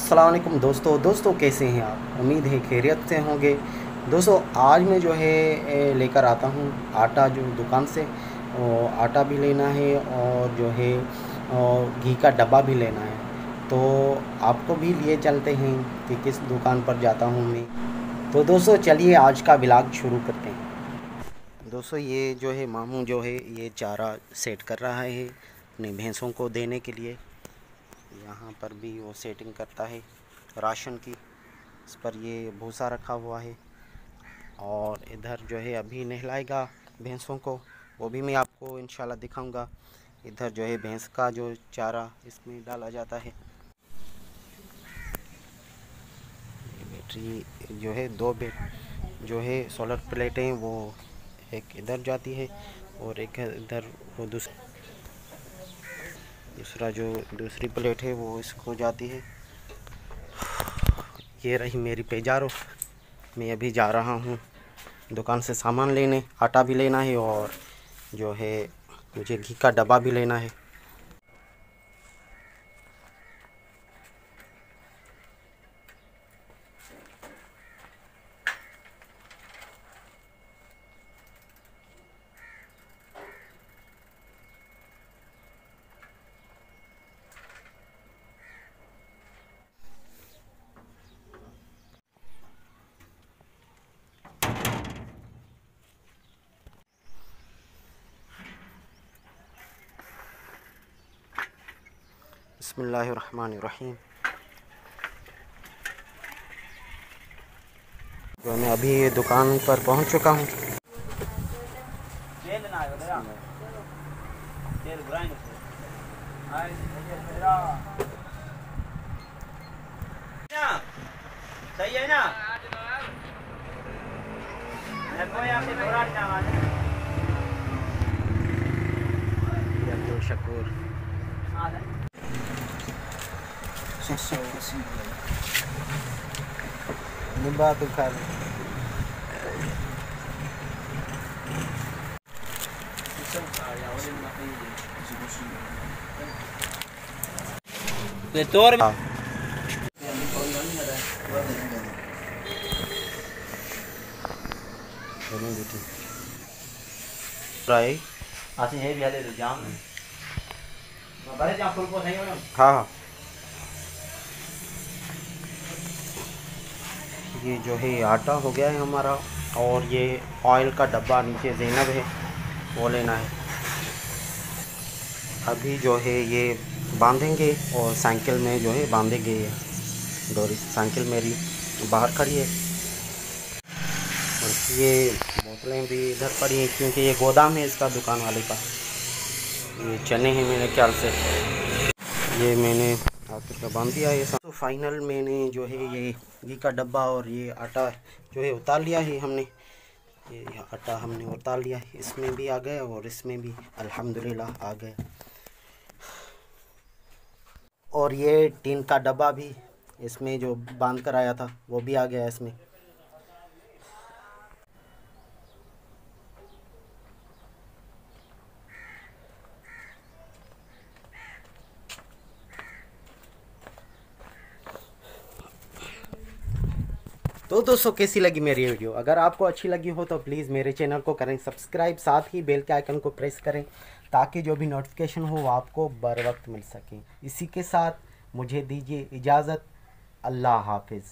अस्सलाम वालेकुम दोस्तों कैसे हैं आप। उम्मीद है खैरियत से होंगे। दोस्तों आज मैं जो है लेकर आता हूँ आटा जो दुकान से, और आटा भी लेना है और जो है और घी का डब्बा भी लेना है। तो आपको भी लिए चलते हैं कि किस दुकान पर जाता हूँ मैं। तो दोस्तों चलिए आज का व्लॉग शुरू करते हैं। दोस्तों ये जो है मामू जो है ये चारा सेट कर रहा है अपने भैंसों को देने के लिए। यहाँ पर भी वो सेटिंग करता है राशन की। इस पर ये भूसा रखा हुआ है और इधर जो है अभी नहलाएगा भैंसों को, वो भी मैं आपको इंशाल्लाह दिखाऊंगा। इधर जो है भैंस का जो चारा इसमें डाला जाता है। बैटरी जो है दो बेट जो है सोलर प्लेटें, वो एक इधर जाती है और एक इधर वो दूसरा जो दूसरी प्लेट है वो इसको जाती है। ये रही मेरी पेजारो। मैं अभी जा रहा हूँ दुकान से सामान लेने, आटा भी लेना है और जो है मुझे घी का डब्बा भी लेना है। बिस्मिल्लाहिर्रहमानिर्रहीम। तो मैं अभी दुकान पर पहुंच चुका हूं। सही है ना? अब्दुल शकूर निम्बा तो खा ले तोर फ्राई। आसे है भी आले जाम बड़े जाम फुल को नहीं हो ना। हाँ हाँ, ये जो है आटा हो गया है हमारा और ये ऑयल का डब्बा नीचे ज़ैनब है वो लेना है। अभी जो है ये बांधेंगे और साइकिल में जो है बांधेंगे। ये डोरी साइकिल मेरी बाहर खड़ी है और ये बोतलें भी इधर पड़ी हैं क्योंकि ये गोदाम है इसका दुकान वाले का। ये चने हैं मेरे ख्याल से। ये मैंने आखिर का बांध दिया ये सब। तो फाइनल मैंने जो है ये घी का डब्बा और ये आटा जो है उतार लिया है हमने। ये आटा हमने उतार लिया है, इसमें भी आ गया और इसमें भी अल्हम्दुलिल्लाह आ गया। और ये टीन का डब्बा भी इसमें जो बांध कर आया था वो भी आ गया इसमें। तो दोस्तों कैसी लगी मेरी वीडियो। अगर आपको अच्छी लगी हो तो प्लीज़ मेरे चैनल को करें सब्सक्राइब, साथ ही बेल के आइकन को प्रेस करें ताकि जो भी नोटिफिकेशन हो वो आपको बर वक्त मिल सके। इसी के साथ मुझे दीजिए इजाज़त। अल्लाह हाफिज़।